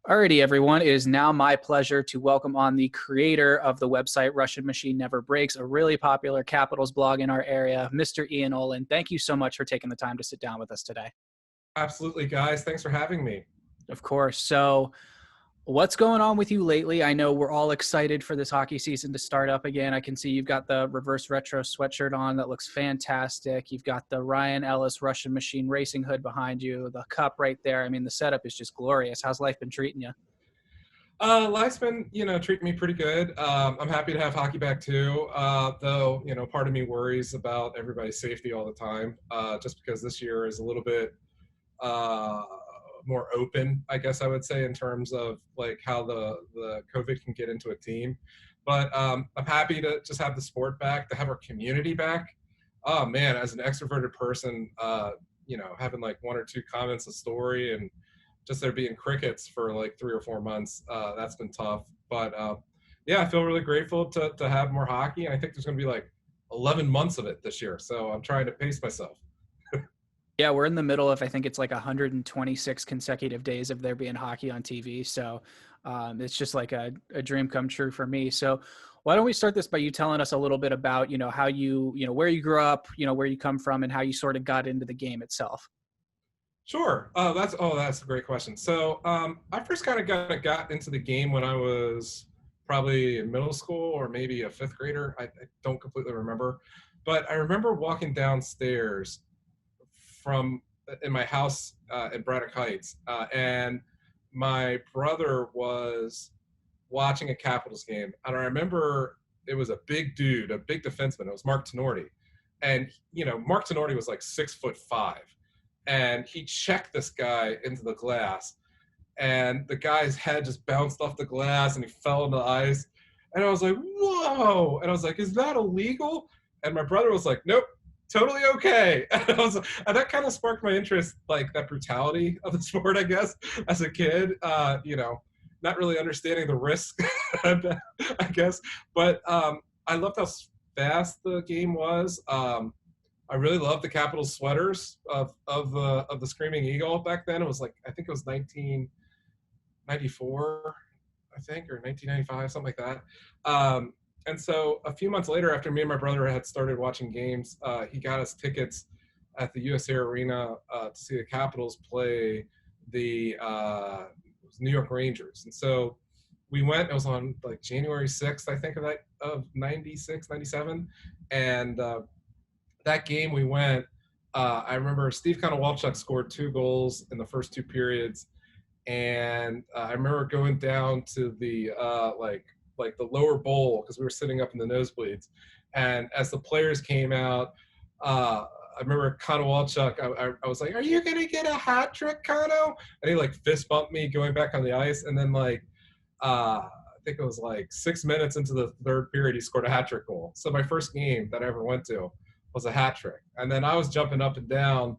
Alrighty, everyone. It is now my pleasure to welcome on the creator of the website Russian Machine Never Breaks, a really popular Capitals blog in our area, Mr. Ian Oland. Thank you so much for taking the time to sit down with us today. Absolutely, guys. Thanks for having me. Of course. So, what's going on with you lately? I know we're all excited for this hockey season to start up again. I can see you've got the reverse retro sweatshirt on that looks fantastic. You've got the Ryan Ellis Russian Machine racing hood behind you, the cup right there. I mean, the setup is just glorious. How's life been treating you? Life's been, treating me pretty good. I'm happy to have hockey back too. Though, part of me worries about everybody's safety all the time. Just because this year is a little bit uh, more open, I guess I would say, in terms of like how the COVID can get into a team. But I'm happy to just have the sport back, to have our community back. Oh man, as an extroverted person, having like one or two comments a story and just there being crickets for like 3 or 4 months. That's been tough. But yeah, I feel really grateful to have more hockey. And I think there's going to be like 11 months of it this year. So I'm trying to pace myself. Yeah, we're in the middle of, I think it's like 126 consecutive days of there being hockey on TV. So it's just like a dream come true for me. So why don't we start this by you telling us a little bit about, how you, where you grew up, where you come from and how you sort of got into the game itself. Sure. That's a great question. So I first kind of got into the game when I was probably in middle school or maybe a fifth grader. I don't completely remember, but I remember walking downstairs from in my house in Braddock Heights, and my brother was watching a Capitals game, and I remember it was a big dude, a big defenseman. It was Mark Tenorti, and Mark Tenorti was like 6'5", and he checked this guy into the glass, and the guy's head just bounced off the glass, and he fell on the ice, and I was like, whoa, and I was like, is that illegal? And my brother was like, nope, totally okay. And that kind of sparked my interest, like that brutality of the sport, I guess, as a kid. Not really understanding the risk, I guess. But I loved how fast the game was. I really loved the Capitals sweaters of the Screaming Eagle back then. It was like, I think it was 1994, I think, or 1995, something like that. And so a few months later, after me and my brother had started watching games, he got us tickets at the USA Arena to see the Capitals play the New York Rangers. And so we went. It was on like January 6th, I think, of 96, 97. And that game we went, I remember Steve Konowalchuk scored 2 goals in the first 2 periods. And I remember going down to the like the lower bowl because we were sitting up in the nosebleeds. And as the players came out, I remember Konowalchuk, I was like, are you going to get a hat trick, Kono? And he like fist bumped me going back on the ice. And then I think it was like 6 minutes into the third period, he scored a hat trick goal. So my first game that I ever went to was a hat trick. And then I was jumping up and down,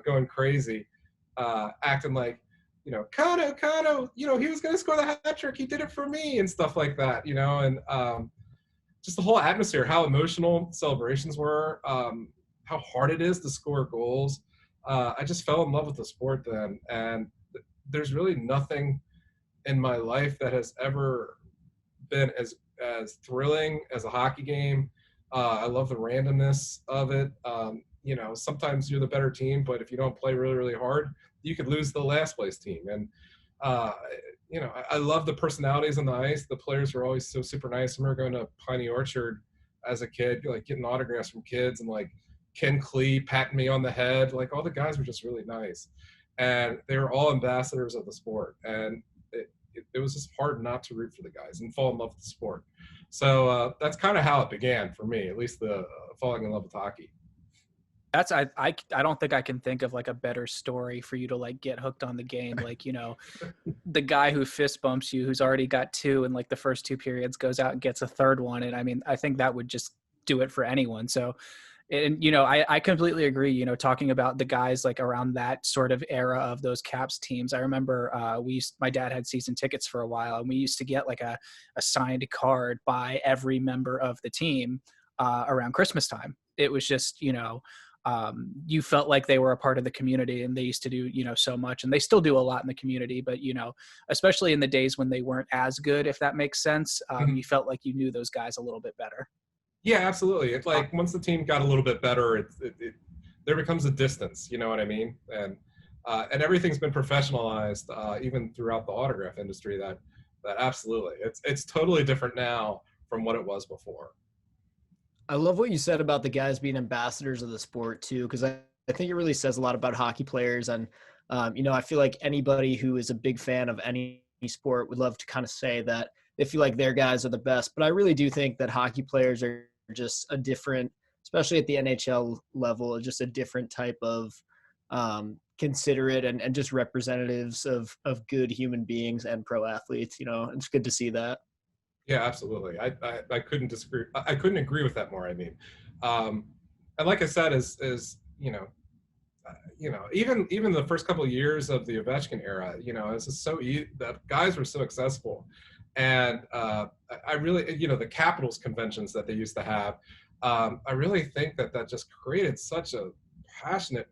going crazy, acting like, Kano, he was going to score the hat trick. He did it for me and stuff like that, and just the whole atmosphere, how emotional celebrations were, how hard it is to score goals. I just fell in love with the sport then. And there's really nothing in my life that has ever been as thrilling as a hockey game. I love the randomness of it. Sometimes you're the better team, but if you don't play really, really hard, you could lose the last place team. And, I love the personalities on the ice. The players were always so super nice. I remember going to Piney Orchard as a kid, like getting autographs from kids and like Ken Klee patting me on the head. Like all the guys were just really nice. And they were all ambassadors of the sport. And it was just hard not to root for the guys and fall in love with the sport. So that's kind of how it began for me, at least the falling in love with hockey. That's I don't think I can think of like a better story for you to like get hooked on the game. Like, the guy who fist bumps you, who's already got 2 in like the first 2 periods, goes out and gets a third one. And I mean, I think that would just do it for anyone. So, and I completely agree, talking about the guys like around that sort of era of those Caps teams. I remember my dad had season tickets for a while, and we used to get like a signed card by every member of the team around Christmas time. It was just, you felt like they were a part of the community, and they used to do, so much, and they still do a lot in the community, but, especially in the days when they weren't as good, if that makes sense, you felt like you knew those guys a little bit better. Yeah, absolutely. It's like once the team got a little bit better, there becomes a distance, you know what I mean? And everything's been professionalized, even throughout the autograph industry. That absolutely, it's totally different now from what it was before. I love what you said about the guys being ambassadors of the sport too, because I think it really says a lot about hockey players. And, I feel like anybody who is a big fan of any sport would love to kind of say that they feel like their guys are the best. But I really do think that hockey players are just a different, especially at the NHL level, just a different type of considerate and just representatives of good human beings and pro athletes. It's good to see that. Yeah, absolutely. I couldn't disagree. I couldn't agree with that more. I mean, and like I said, even the first couple of years of the Ovechkin era, it's just so that guys were so accessible, and I really, the Capitals conventions that they used to have, I really think that just created such a passionate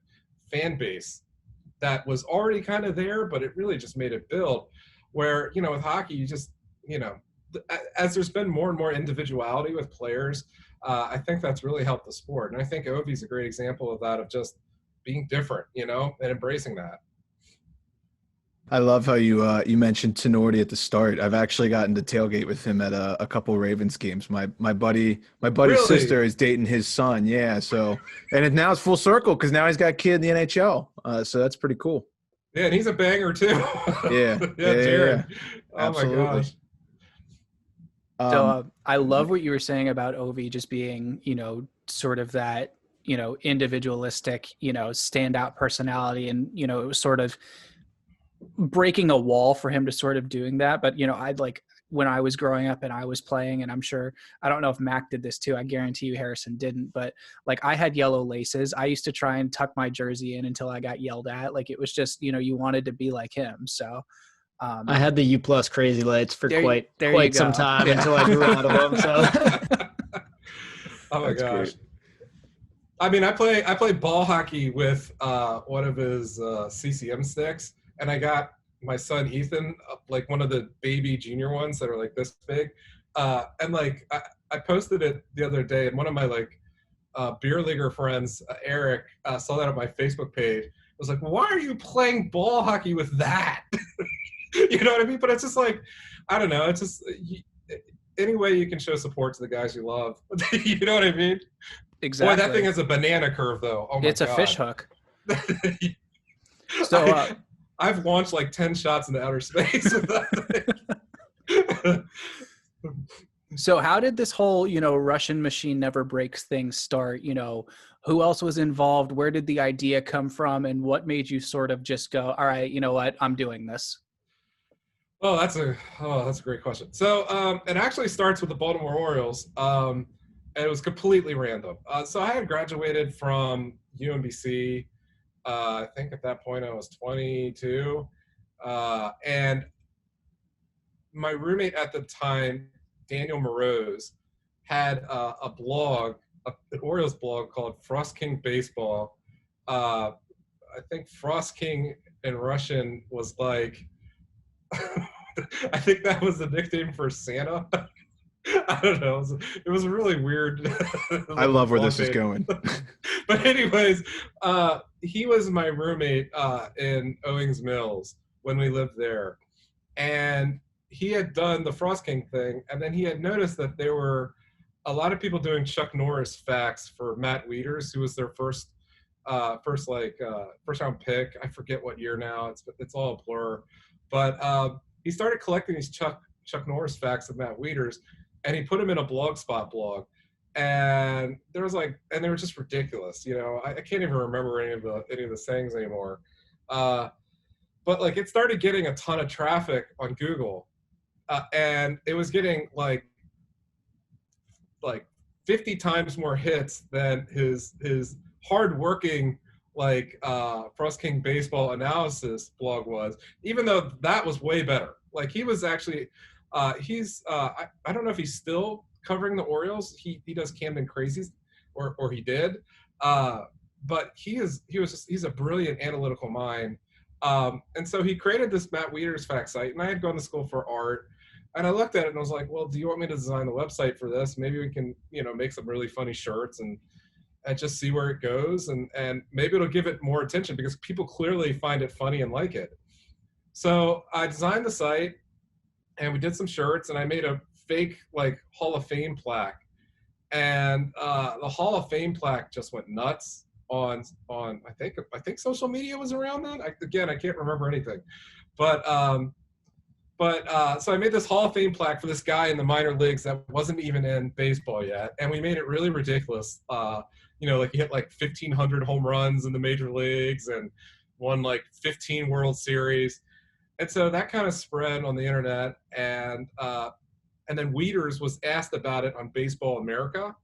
fan base that was already kind of there, but it really just made it build. Where with hockey, you just as there's been more and more individuality with players, I think that's really helped the sport. And I think Ovi's a great example of that, of just being different, and embracing that. I love how you mentioned Tenorti at the start. I've actually gotten to tailgate with him at a couple Ravens games. My buddy's Really? sister is dating his son. Yeah. So, and now it's full circle because now he's got a kid in the NHL. So that's pretty cool. Yeah, and he's a banger too. Yeah. Jared. Yeah. Oh Absolutely. my gosh. So I love what you were saying about Ovi just being, sort of that, individualistic, standout personality, and, it was sort of breaking a wall for him to sort of doing that. But, I'd like when I was growing up and I was playing, and I'm sure, I don't know if Mac did this too. I guarantee you Harrison didn't, but like I had yellow laces. I used to try and tuck my jersey in until I got yelled at. Like it was just, you wanted to be like him. So I had the U+ crazy lights for quite some time until I grew out of them. So, oh my That's gosh! great. I mean, I play ball hockey with one of his CCM sticks, and I got my son Ethan like one of the baby junior ones that are like this big, and like I posted it the other day, and one of my like beer leaguer friends, Eric, saw that on my Facebook page. I was like, "Why are you playing ball hockey with that?" You know what I mean? But it's just like, I don't know. It's just any way you can show support to the guys you love. You know what I mean? Exactly. Boy, that thing has a banana curve, though. Oh my It's God. a fish hook. So I've launched like 10 shots into outer space with that thing. So how did this whole, Russian machine never breaks thing start? Who else was involved? Where did the idea come from? And what made you sort of just go, all right, you know what, I'm doing this? Oh, that's a great question. So it actually starts with the Baltimore Orioles, and it was completely random. So I had graduated from UMBC. I think at that point I was 22, and my roommate at the time, Daniel Morose, had a blog, an Orioles blog called Frost King Baseball. I think Frost King in Russian was like, I think that was the nickname for Santa. I don't know. It was really weird. I love where this is going. But anyways, he was my roommate in Owings Mills when we lived there. And he had done the Frost King thing, and then he had noticed that there were a lot of people doing Chuck Norris facts for Matt Wieters, who was their first round pick. I forget what year now. It's all a blur. But he started collecting these Chuck Norris facts of Matt Wieters, and he put them in a Blogspot blog. And they were just ridiculous. I can't even remember any of the sayings anymore. But like it started getting a ton of traffic on Google, and it was getting like 50 times more hits than his hardworking Frost King Baseball Analysis blog was, even though that was way better. Like he was actually, I don't know if he's still covering the Orioles. He does Camden Crazies, or he did. but he's a brilliant analytical mind. And so he created this Matt Wieters fact site, and I had gone to school for art, and I looked at it and I was like, well, do you want me to design the website for this? Maybe we can, make some really funny shirts and just see where it goes, and maybe it'll give it more attention because people clearly find it funny and like it. So I designed the site, and we did some shirts, and I made a fake like Hall of Fame plaque, and the Hall of Fame plaque just went nuts on I think social media was around that. I can't remember anything, but so I made this Hall of Fame plaque for this guy in the minor leagues that wasn't even in baseball yet, and we made it really ridiculous. Like he hit like 1,500 home runs in the major leagues and won like 15 World Series. And so that kind of spread on the internet, and then Wieters was asked about it on Baseball America,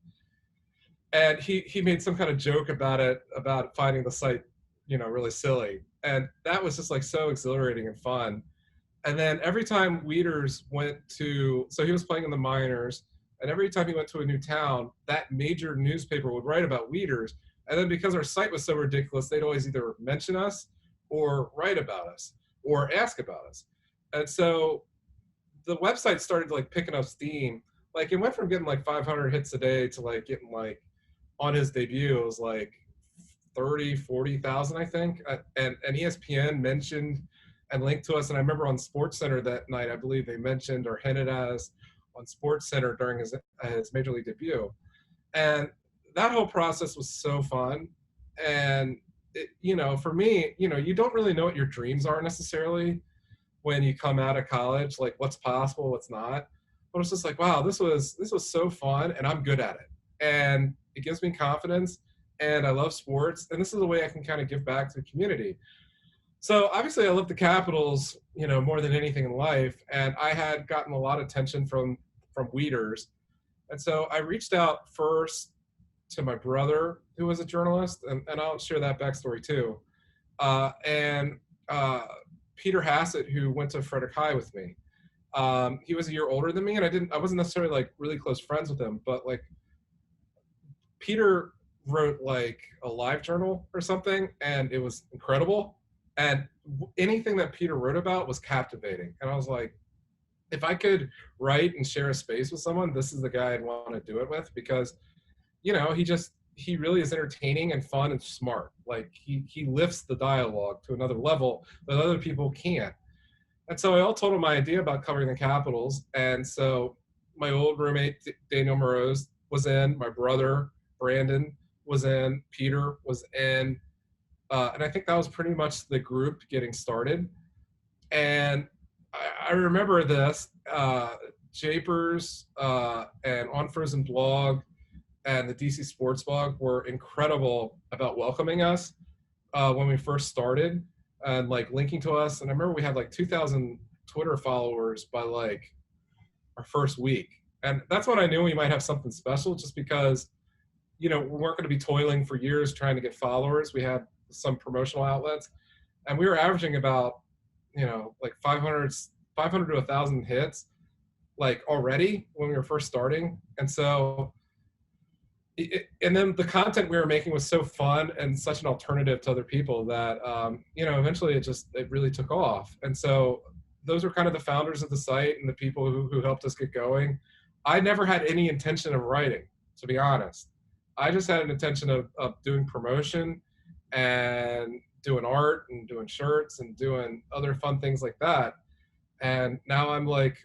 and he made some kind of joke about it, about finding the site, really silly, and that was just like so exhilarating and fun. And then every time Wieters so he was playing in the minors, and every time he went to a new town, that major newspaper would write about Wieters, and then because our site was so ridiculous, they'd always either mention us or write about us or ask about us. And so the website started like picking up steam. Like it went from getting like 500 hits a day to like getting like, on his debut, it was like 40,000, I think. And ESPN mentioned and linked to us. And I remember on SportsCenter that night, I believe they mentioned or hinted at us on SportsCenter during his major league debut. And that whole process was so fun. And for me, you don't really know what your dreams are necessarily when you come out of college, like what's possible, what's not. But it's just like, wow, this was so fun, and I'm good at it, and it gives me confidence, and I love sports, and this is the way I can kind of give back to the community. So obviously, I love the Capitals, more than anything in life, and I had gotten a lot of attention from Wieters, and so I reached out first to my brother, who was a journalist, and I'll share that backstory too, and Peter Hassett, who went to Frederick High with me. He was a year older than me, and I wasn't necessarily like really close friends with him, but like Peter wrote like a live journal or something, and it was incredible. And anything that Peter wrote about was captivating. And I was like, if I could write and share a space with someone, this is the guy I'd want to do it with, because, he really is entertaining and fun and smart. Like he lifts the dialogue to another level that other people can't. And so I told him my idea about covering the Capitals. And so my old roommate, Daniel Moroz, was in, my brother, Brandon, was in, Peter was in, and I think that was pretty much the group getting started. And I remember this, Japers and On Frozen Blog and the DC Sports Blog were incredible about welcoming us when we first started and like linking to us. And I remember we had like 2,000 Twitter followers by like our first week. And that's when I knew we might have something special, just because, we weren't going to be toiling for years trying to get followers. We had some promotional outlets, and we were averaging about, like 500 to 1,000 hits like already when we were first starting. And so, and then the content we were making was so fun and such an alternative to other people that, eventually it really took off. And so those are kind of the founders of the site and the people who helped us get going. I never had any intention of writing, to be honest. I just had an intention of doing promotion and doing art and doing shirts and doing other fun things like that. And now I'm like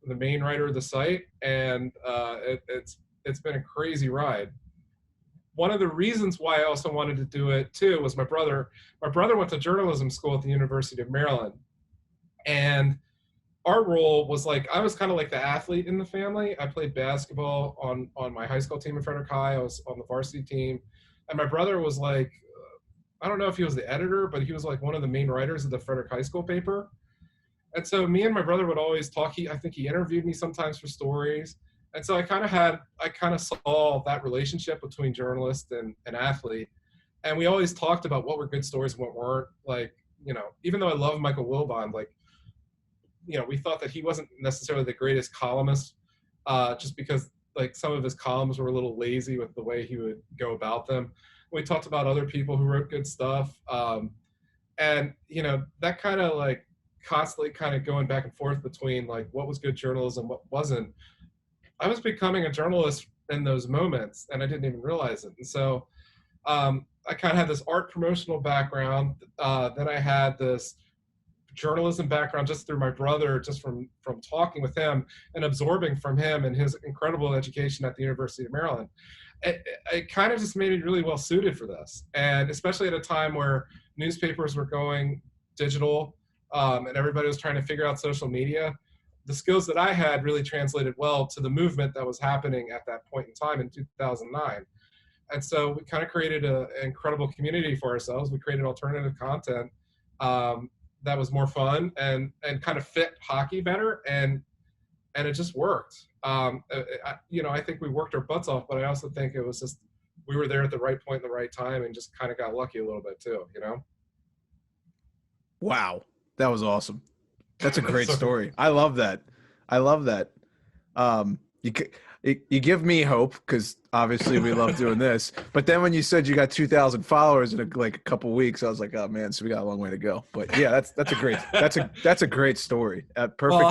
the main writer of the site, and it's been a crazy ride. One of the reasons why I also wanted to do it too was my brother. My brother went to journalism school at the University of Maryland, and our role was like, I was kind of like the athlete in the family. I played basketball on my high school team in Frederick High. I was on the varsity team, and my brother was like, I don't know if he was the editor, but he was like one of the main writers of the Frederick High School paper. And so me and my brother would always talk. I think he interviewed me sometimes for stories. And so I kind of saw that relationship between journalist and athlete. And we always talked about what were good stories and what weren't. Like, even though I love Michael Wilbon, like, we thought that he wasn't necessarily the greatest columnist, just because like some of his columns were a little lazy with the way he would go about them. We talked about other people who wrote good stuff. And, you know, that kind of like constantly kind of going back and forth between like what was good journalism, what wasn't. I was becoming a journalist in those moments and I didn't even realize it. And so I kind of had this art promotional background. Then I had this journalism background just through my brother, just from talking with him and absorbing from him and his incredible education at the University of Maryland. It kind of just made me really well suited for this. And especially at a time where newspapers were going digital and everybody was trying to figure out social media, the skills that I had really translated well to the movement that was happening at that point in time in 2009. And so we kind of created an incredible community for ourselves. We created alternative content that was more fun and kind of fit hockey better, and it just worked. You know, I think we worked our butts off, but I also think it was just we were there at the right point in the right time and just kind of got lucky a little bit too, you know? Wow. That was awesome. That's a great story. I love that. I love that. You give me hope because obviously we love doing this. But then when you said you got 2,000 followers in a couple weeks, I was like, oh man, so we got a long way to go. But yeah, that's a great story. Perfect. Well,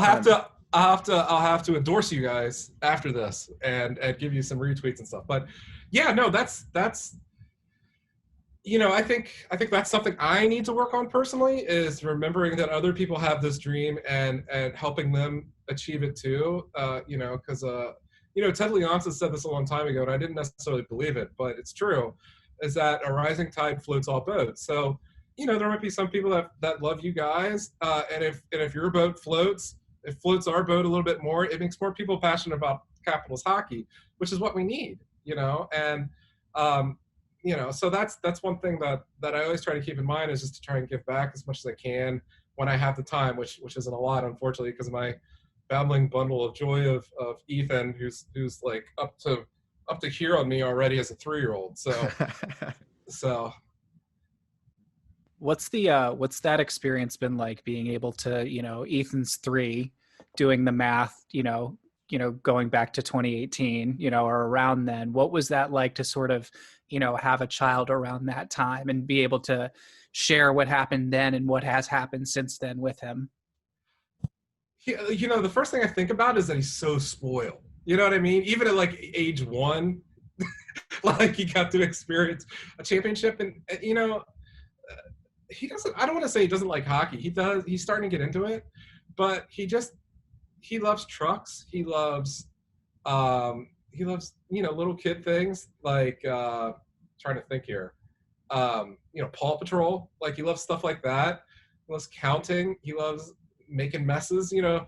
I'll have to endorse you guys after this and give you some retweets and stuff. But yeah, no, that's you know, I think that's something I need to work on personally, is remembering that other people have this dream and helping them achieve it too. You know, because you know, Ted Leonsis said this a long time ago, and I didn't necessarily believe it, but it's true, is that a rising tide floats all boats. So, you know, there might be some people that love you guys, and if your boat floats, it floats our boat a little bit more. It makes more people passionate about Capitals hockey, which is what we need, you know. And you know, so that's one thing that I always try to keep in mind, is just to try and give back as much as I can when I have the time, which isn't a lot, unfortunately, because of my babbling bundle of joy of Ethan, who's like up to here on me already as a 3-year-old. So what's that experience been like, being able to, you know, Ethan's 3, doing the math, you know, going back to 2018, you know, or around then? What was that like to sort of, you know, have a child around that time and be able to share what happened then and what has happened since then with him? You know, the first thing I think about is that he's so spoiled. You know what I mean? Even at like age 1, like he got to experience a championship, and you know, he doesn't. I don't want to say he doesn't like hockey. He does. He's starting to get into it, but he loves trucks. He loves you know, little kid things like trying to think here. You know, Paw Patrol. Like he loves stuff like that. He loves counting. He loves making messes. You know,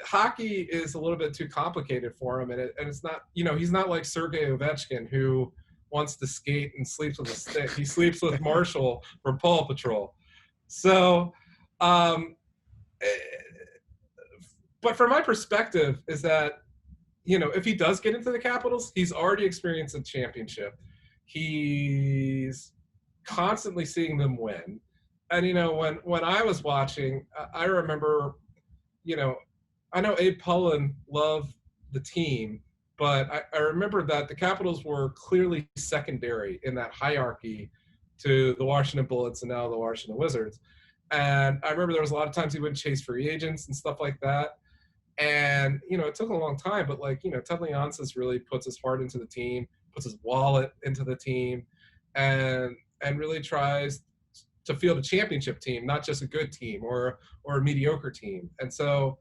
hockey is a little bit too complicated for him, and it's not. You know, he's not like Sergei Ovechkin, who wants to skate and sleeps with a stick. He sleeps with Marshall from Paw Patrol. So, but from my perspective is that, you know, if he does get into the Capitals, he's already experienced a championship. He's constantly seeing them win. And, you know, when I was watching, I remember, you know Abe Pullen loved the team, but I remember that the Capitals were clearly secondary in that hierarchy to the Washington Bullets and now the Washington Wizards. And I remember there was a lot of times he would chase free agents and stuff like that. And, you know, it took a long time, but like, you know, Ted Leonsis really puts his heart into the team, puts his wallet into the team, and really tries to field a championship team, not just a good team or a mediocre team. And so,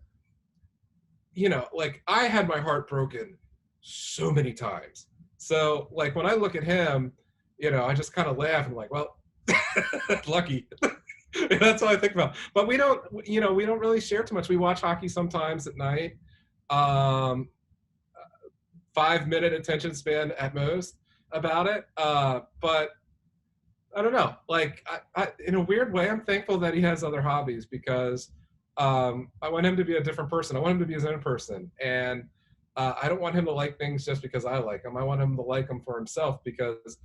you know, like I had my heart broken so many times. So like when I look at him, you know, I just kind of laugh and like, well, lucky. That's what I think about. But we don't really share too much. We watch hockey sometimes at night. 5-minute attention span at most about it. But I don't know. Like I, in a weird way, I'm thankful that he has other hobbies, because I want him to be a different person. I want him to be his own person. And I don't want him to like things just because I like them. I want him to like them for himself, because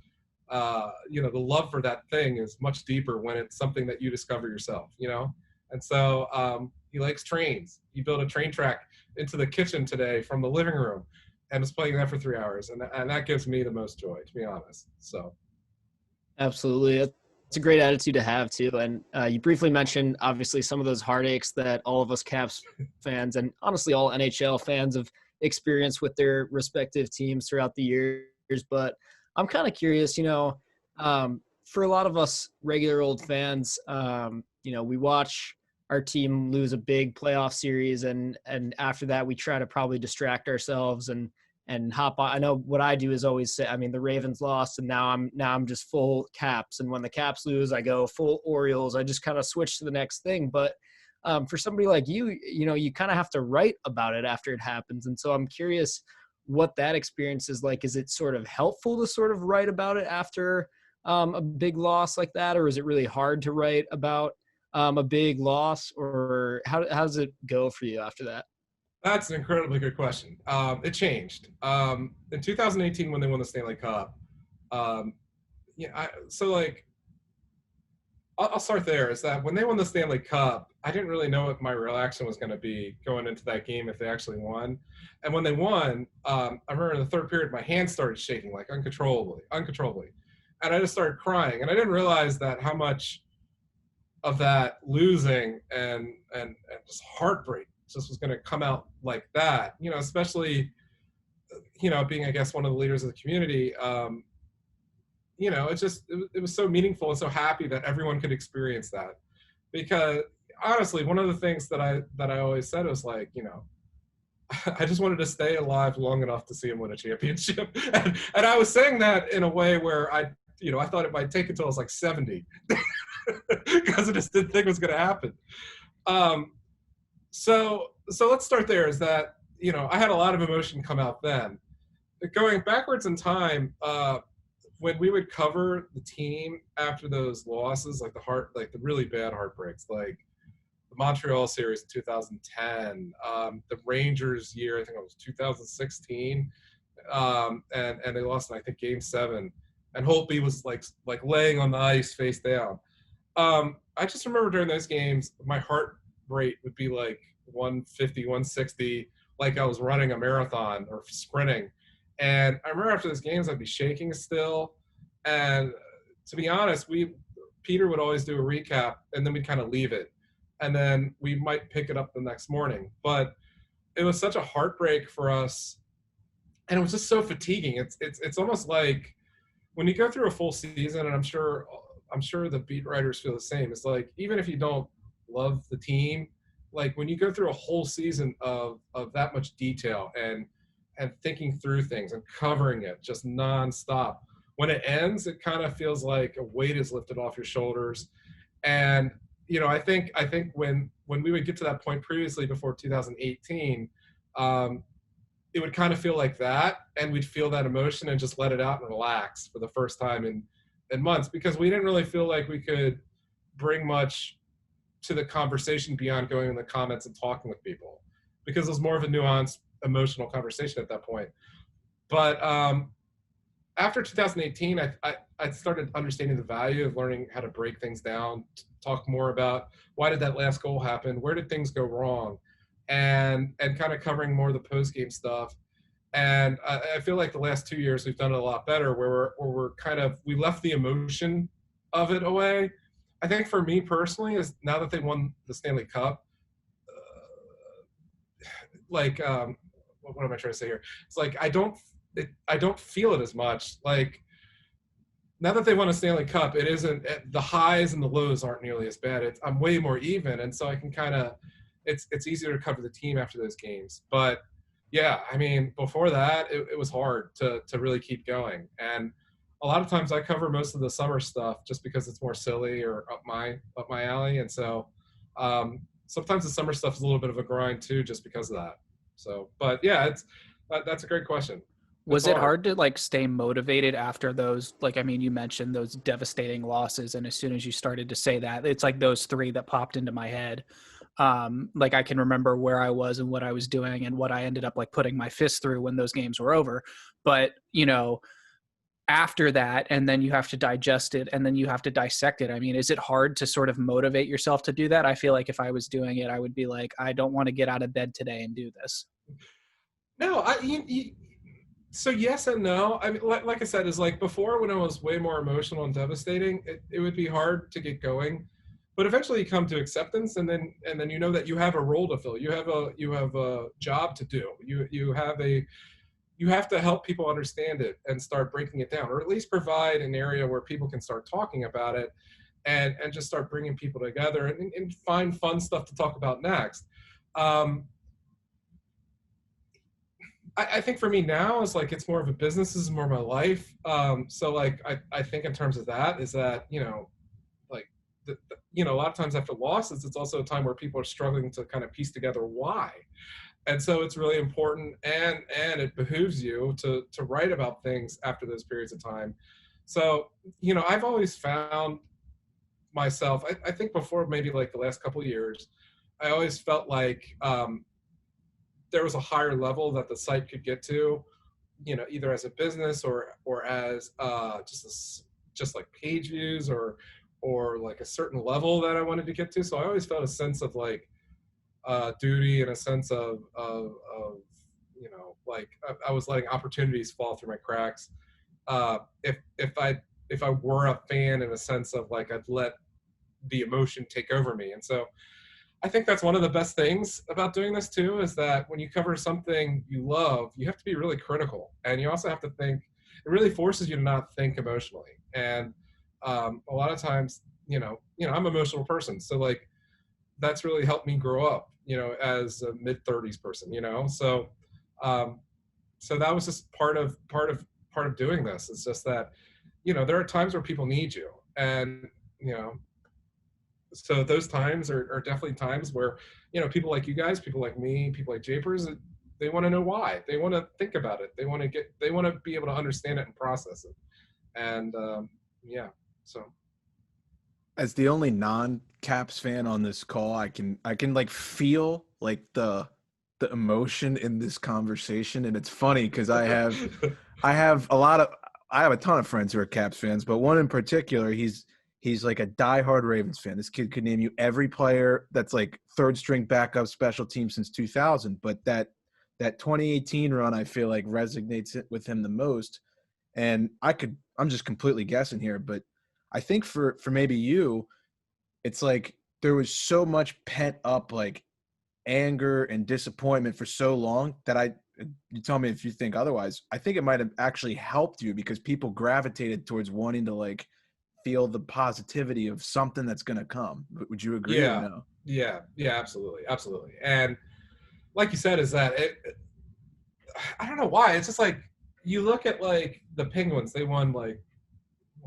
you know, the love for that thing is much deeper when it's something that you discover yourself, you know? And so he likes trains. He built a train track into the kitchen today from the living room and was playing that for 3 hours. And that gives me the most joy, to be honest. So. Absolutely. It's a great attitude to have too. And you briefly mentioned obviously some of those heartaches that all of us Caps fans and honestly all NHL fans have experienced with their respective teams throughout the years. But I'm kind of curious, for a lot of us regular old fans, we watch our team lose a big playoff series and after that we try to probably distract ourselves and hop on. I know what I do is always say, I mean, the Ravens lost and now I'm just full Caps. And when the Caps lose, I go full Orioles. I just kind of switch to the next thing. But for somebody like you, you kind of have to write about it after it happens. And so I'm curious what that experience is like. Is it sort of helpful to sort of write about it after a big loss like that? Or is it really hard to write about a big loss? Or how does it go for you after that? That's an incredibly good question. It changed in 2018 when they won the Stanley Cup. I'll start there. Is that when they won the Stanley Cup, I didn't really know what my reaction was going to be going into that game if they actually won. And when they won, I remember in the third period, my hands started shaking like uncontrollably, and I just started crying. And I didn't realize that how much of that losing and just heartbreak just was going to come out like that, especially, being, I guess, one of the leaders of the community. It was so meaningful and so happy that everyone could experience that. Because honestly, one of the things that I always said was like, I just wanted to stay alive long enough to see him win a championship. And I was saying that in a way where I thought it might take until I was like 70 because I just didn't think it was going to happen. So let's start there. Is that, I had a lot of emotion come out then. Going backwards in time, when we would cover the team after those losses, like the really bad heartbreaks, like the Montreal series in 2010, the Rangers year, I think it was 2016, and they lost in, I think, Game 7, and Holtby was like laying on the ice face down. I just remember during those games, my heart rate would be like 150, 160, like I was running a marathon or sprinting. And I remember after those games, I'd be shaking still. And to be honest, Peter would always do a recap, and then we'd kind of leave it. And then we might pick it up the next morning. But it was such a heartbreak for us, and it was just so fatiguing. It's almost like when you go through a full season, and I'm sure the beat writers feel the same. It's like, even if you don't love the team, like when you go through a whole season of that much detail and thinking through things and covering it just nonstop, when it ends, it kind of feels like a weight is lifted off your shoulders. And I think when we would get to that point previously before 2018, it would kind of feel like that, and we'd feel that emotion and just let it out and relax for the first time in months, because we didn't really feel like we could bring much to the conversation beyond going in the comments and talking with people, because it was more of a nuanced emotional conversation at that point. But after 2018, I started understanding the value of learning how to break things down, talk more about why did that last goal happen, where did things go wrong, and kind of covering more of the post-game stuff. And I feel like the last 2 years we've done it a lot better, where we left the emotion of it away. I think for me personally, is now that they won the Stanley Cup, what am I trying to say here? It's like I don't feel it as much. Like, now that they won a Stanley Cup, it isn't, the highs and the lows aren't nearly as bad. I'm way more even, and so I can kind of, it's easier to cover the team after those games. But yeah, I mean, before that, it was hard to really keep going. And a lot of times I cover most of the summer stuff just because it's more silly or up my alley. And so sometimes the summer stuff is a little bit of a grind too, just because of that. So, but yeah, that's a great question. Was it hard to like stay motivated after those? Like, I mean, you mentioned those devastating losses, and as soon as you started to say that, it's like those three that popped into my head. Like, I can remember where I was and what I was doing and what I ended up like putting my fist through when those games were over. But, after that, and then you have to digest it, and then you have to dissect it. I mean, is it hard to sort of motivate yourself to do that? I feel like if I was doing it, I would be like, I don't want to get out of bed today and do this. No, So yes and no. I mean, like I said, is like before when it was way more emotional and devastating, it would be hard to get going. But eventually you come to acceptance, and then you know that you have a role to fill. You have a job to do. You have to help people understand it and start breaking it down, or at least provide an area where people can start talking about it, and just start bringing people together and find fun stuff to talk about next. Um, I think for me now is like it's more of a business. This is more of my life. So like I think in terms of that is that like a lot of times after losses, it's also a time where people are struggling to kind of piece together why. And so it's really important, and it behooves you to write about things after those periods of time. So I've always found myself. I think before maybe like the last couple of years, I always felt like there was a higher level that the site could get to, either as a business or as just like page views or like a certain level that I wanted to get to. So I always felt a sense of like duty and a sense of like I was letting opportunities fall through my cracks. If I were a fan in a sense of like I'd let the emotion take over me. And so I think that's one of the best things about doing this too, is that when you cover something you love, you have to be really critical, and you also have to think. It really forces you to not think emotionally, and a lot of times, I'm an emotional person, so like that's really helped me grow up, as a mid-30s person, So, so that was just part of doing this. It's just that, there are times where people need you, and so those times are definitely times where, people like you guys, people like me, people like Japers, they want to know why. They want to think about it. They want to be able to understand it and process it. And yeah, so. As the only non-Caps fan on this call, I can like feel like the emotion in this conversation, and it's funny because I have a ton of friends who are Caps fans, but one in particular, he's like a diehard Ravens fan. This kid could name you every player that's like third string backup special team since 2000. But that 2018 run, I feel like resonates with him the most. And I'm just completely guessing here, but I think for maybe you, it's like there was so much pent up like anger and disappointment for so long that you tell me if you think otherwise. I think it might have actually helped you because people gravitated towards wanting to like feel the positivity of something that's going to come. Would you agree or no? Yeah, absolutely. And like you said, is that I don't know why. It's just like you look at like the Penguins, they won like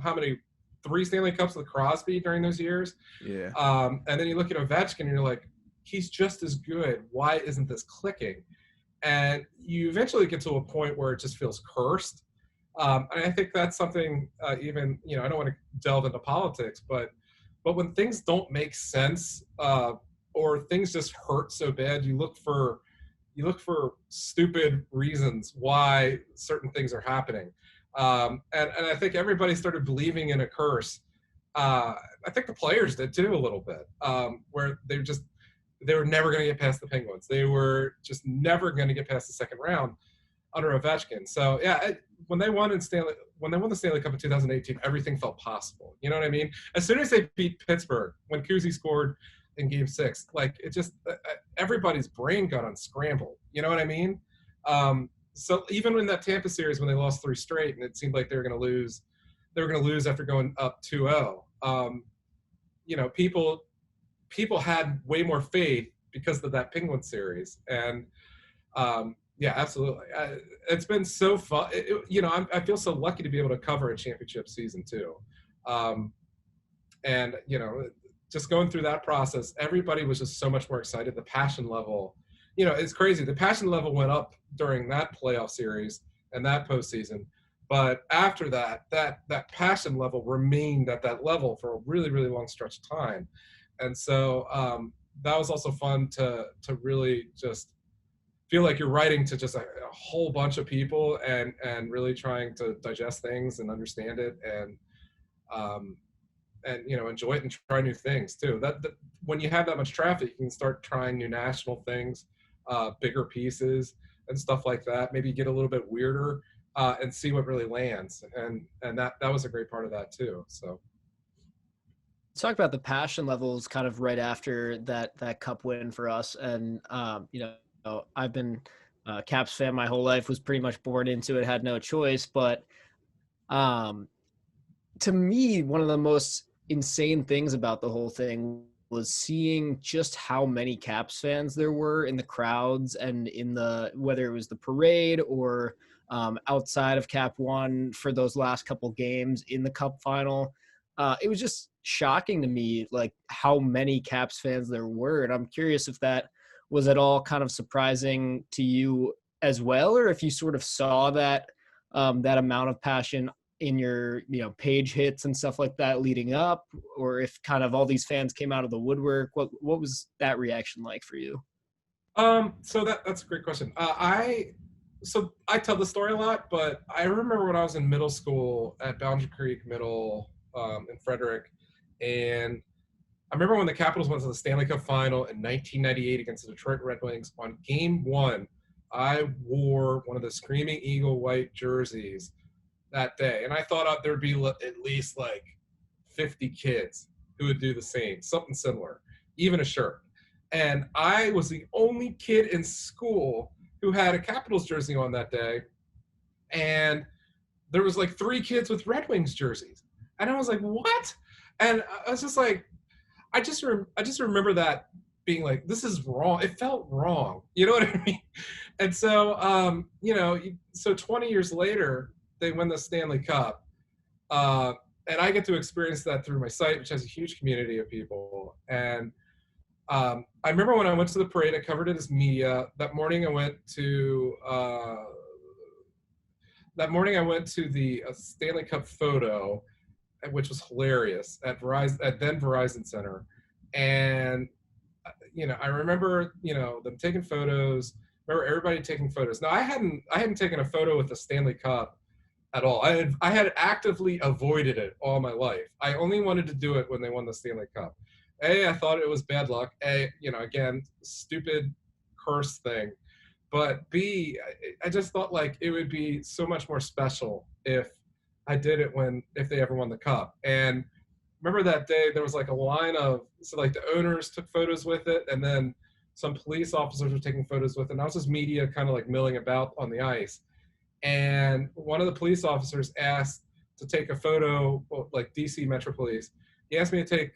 how many 3 Stanley Cups with Crosby during those years. Yeah. And then you look at Ovechkin and you're like, he's just as good. Why isn't this clicking? And you eventually get to a point where it just feels cursed. And I think that's something even, I don't want to delve into politics, but when things don't make sense or things just hurt so bad, you look for stupid reasons why certain things are happening. And I think everybody started believing in a curse. I think the players did too a little bit, where they were never going to get past the Penguins. They were just never going to get past the second round under Ovechkin. So yeah, when they won the Stanley Cup in 2018, everything felt possible. You know what I mean? As soon as they beat Pittsburgh, when Kuzi scored in Game 6, like it just everybody's brain got unscrambled. You know what I mean? So even in that Tampa series when they lost 3 straight and it seemed like they were going to lose after going up 2-0. People had way more faith because of that Penguin series, and yeah, absolutely. It's been so fun. I feel so lucky to be able to cover a championship season too. And, just going through that process, everybody was just so much more excited. The passion level, it's crazy. The passion level went up during that playoff series and that postseason. But after that passion level remained at that level for a really, really long stretch of time. And so that was also fun to really just feel like you're writing to just a whole bunch of people and really trying to digest things and understand it and enjoy it and try new things too. That when you have that much traffic, you can start trying new national things, bigger pieces and stuff like that. Maybe get a little bit weirder and see what really lands. And that was a great part of that too. So. Talk about the passion levels kind of right after that cup win for us. And, I've been a Caps fan my whole life, was pretty much born into it, had no choice. But to me, one of the most insane things about the whole thing was seeing just how many Caps fans there were in the crowds and in whether it was the parade or outside of Cap One for those last couple games in the Cup final. It was just shocking to me, like how many Caps fans there were. And I'm curious if that was at all kind of surprising to you as well, or if you sort of saw that amount of passion in your page hits and stuff like that leading up, or if kind of all these fans came out of the woodwork. What was that reaction like for you? So that's a great question. I tell the story a lot, but I remember when I was in middle school at Boundary Creek Middle in Frederick, and I remember when the Capitals went to the Stanley Cup final in 1998 against the Detroit Red Wings. On game 1, I wore one of the Screaming Eagle white jerseys that day, and I thought there'd be at least like 50 kids who would do the same, something similar, even a shirt. And I was the only kid in school who had a Capitals jersey on that day, and there was like 3 kids with Red Wings jerseys, and I was like, what? And I was just like, I just remember that being like, this is wrong. It felt wrong. You know what I mean? And so, so 20 years later, they win the Stanley Cup. And I get to experience that through my site, which has a huge community of people. And I remember when I went to the parade, I covered it as media. That morning I went to the Stanley Cup photo, which was hilarious at then Verizon Center. And, I remember, them taking photos. Remember everybody taking photos. Now I hadn't taken a photo with the Stanley Cup at all. I had actively avoided it all my life. I only wanted to do it when they won the Stanley Cup. I thought it was bad luck. Again, stupid curse thing. But B, I just thought like it would be so much more special if I did it if they ever won the Cup. And remember that day there was like a line like the owners took photos with it, and then some police officers were taking photos with it. And I was just media kind of like milling about on the ice. And one of the police officers asked to take a photo, like DC Metro Police. He asked me to take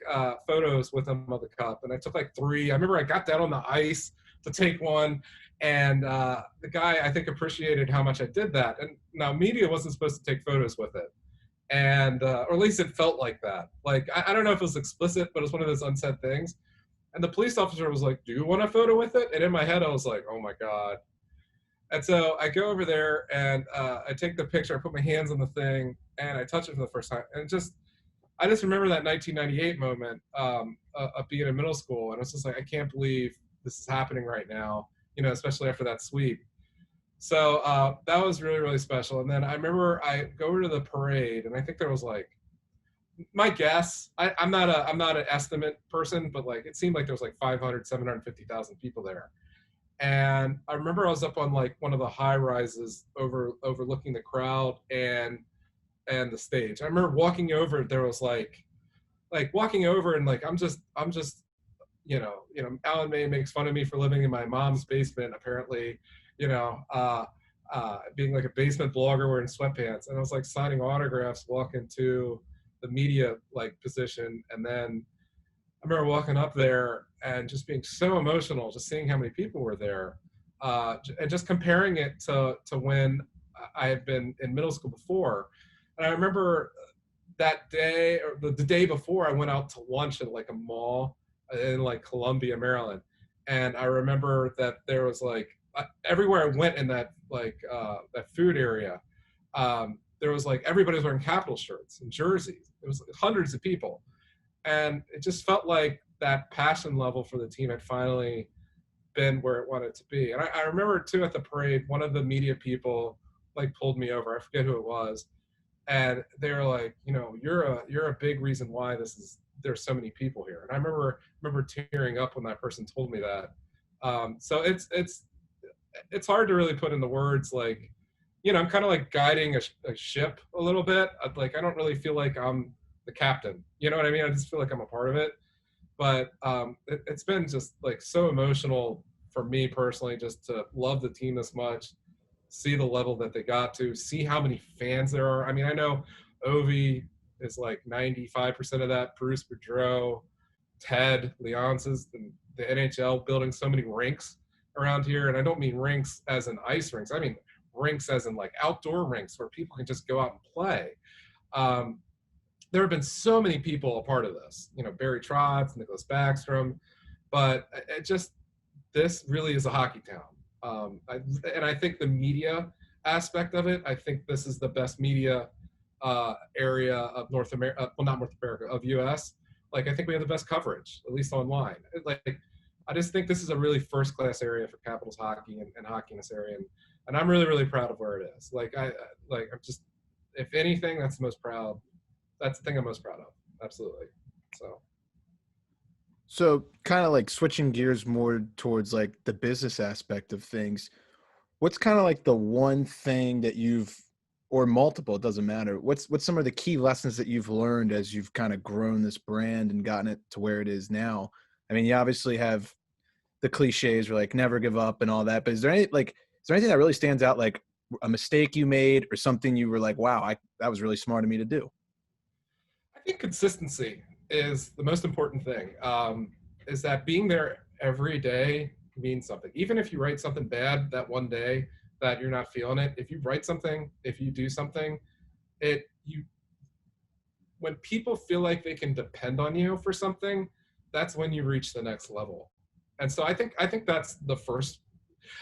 photos with him of the Cup, and I took like 3. I remember I got down on the ice to take one, and the guy, I think, appreciated how much I did that. And now media wasn't supposed to take photos with it, and or at least it felt like that. Like, I don't know if it was explicit, but it was one of those unsaid things. And the police officer was like, do you want a photo with it? And in my head, I was like, oh my God. And so I go over there and I take the picture, I put my hands on the thing, and I touch it for the first time. And I just remember that 1998 moment of being in middle school. And I was just like, I can't believe this is happening right now, especially after that sweep. So that was really, really special. And then I remember I go over to the parade, and I think there was like, my guess, I'm not an estimate person, but like it seemed like there was like 500, 750,000 people there. And I remember I was up on like one of the high rises overlooking the crowd and the stage. I remember walking over, there was like walking over, and like I'm just Alan May makes fun of me for living in my mom's basement, apparently, being like a basement blogger wearing sweatpants. And I was like signing autographs, walking to the media like position. And then I remember walking up there and just being so emotional, just seeing how many people were there, and just comparing it to when I had been in middle school before. And I remember that day, or the day before, I went out to lunch at like a mall in like Columbia, Maryland. And I remember that there was like, everywhere I went in that like that food area, there was like, everybody was wearing Capital shirts and jerseys. It was hundreds of people. And it just felt like that passion level for the team had finally been where it wanted to be. And I remember too, at the parade, one of the media people like pulled me over. I forget who it was. And they were like, you're a big reason why there's so many people here. And I remember tearing up when that person told me that. So it's hard to really put into words like I'm kind of like guiding a ship a little bit. Like, I don't really feel like I'm the captain. You know what I mean? I just feel like I'm a part of it. But it's been just like so emotional for me personally, just to love the team this much, see the level that they got to, see how many fans there are. I mean, I know Ovi is like 95% of that, Bruce Boudreau, Ted, Leonce's, the NHL building so many rinks around here. And I don't mean rinks as in ice rinks. I mean rinks as in like outdoor rinks where people can just go out and play. There have been so many people a part of this, Barry Trotz, Nicholas Backstrom, but this really is a hockey town. And I think the media aspect of it, I think this is the best media area of North America, well, not North America, of US. Like, I think we have the best coverage, at least online. Like, I just think this is a really first-class area for Capitals hockey and hockey in this area. And I'm really, really proud of where it is. I'm just, if anything, that's the thing I'm most proud of. Absolutely. So kind of like switching gears more towards like the business aspect of things, what's kind of like the one thing that or multiple, it doesn't matter. What's some of the key lessons that you've learned as you've kind of grown this brand and gotten it to where it is now? I mean, you obviously have the cliches, like never give up and all that, but is there anything that really stands out, like a mistake you made or something you were like, wow, that was really smart of me to do? I think consistency is the most important thing. Is that being there every day means something. Even if you write something bad that one day that you're not feeling it, if you write something, if you do something, when people feel like they can depend on you for something, that's when you reach the next level. And so I think that's the first.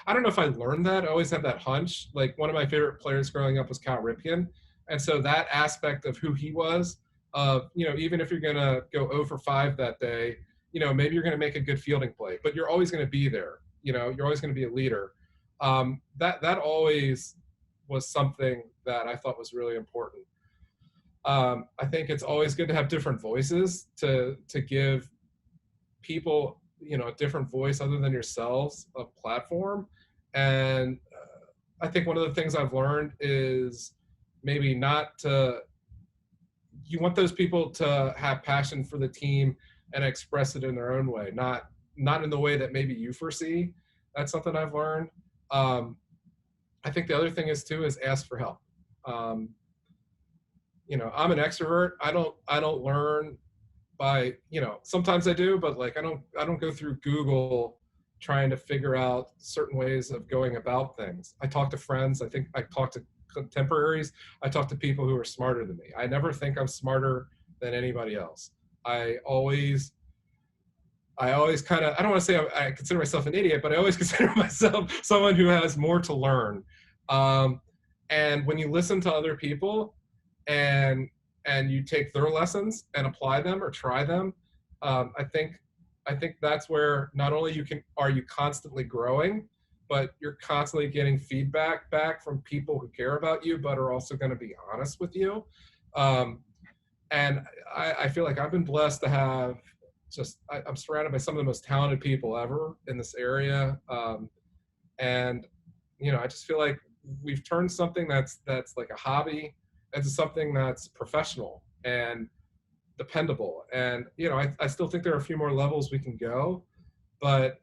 I don't know if I learned that. I always had that hunch. Like, one of my favorite players growing up was Cal Ripken. And so that aspect of who he was, even if you're going to go 0 for 5 that day, maybe you're going to make a good fielding play, but you're always going to be there. You're always going to be a leader. That always was something that I thought was really important. I think it's always good to have different voices to give people, a different voice other than yourselves, a platform. And I think one of the things I've learned is maybe you want those people to have passion for the team and express it in their own way, not in the way that maybe you foresee. That's something I've learned. I think the other thing is ask for help. I'm an extrovert. I don't learn by, sometimes I do, but like, I don't go through Google trying to figure out certain ways of going about things. I talk to friends. I think I talk to contemporaries. I talk to people who are smarter than me. I never think I'm smarter than anybody else. I always kind of, I don't want to say I consider myself an idiot, but I always consider myself someone who has more to learn. And when you listen to other people and you take their lessons and apply them or try them, I think that's where not only are you constantly growing, but you're constantly getting feedback back from people who care about you, but are also going to be honest with you. And I feel like I've been blessed to have I'm surrounded by some of the most talented people ever in this area. And, I just feel like we've turned something that's like a hobby into something that's professional and dependable. And, I still think there are a few more levels we can go, but,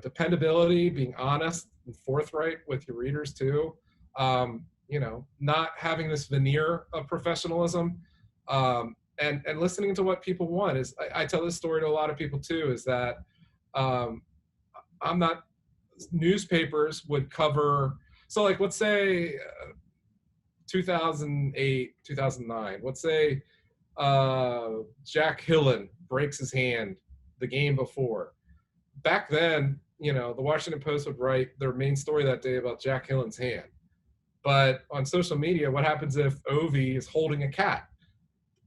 dependability, being honest and forthright with your readers too, not having this veneer of professionalism, and listening to what people want is, I tell this story to a lot of people too, is that newspapers would cover, so like, let's say 2008, 2009, let's say Jack Hillen breaks his hand the game before. Back then, the Washington Post would write their main story that day about Jack Hillen's hand. But on social media, what happens if Ovi is holding a cat?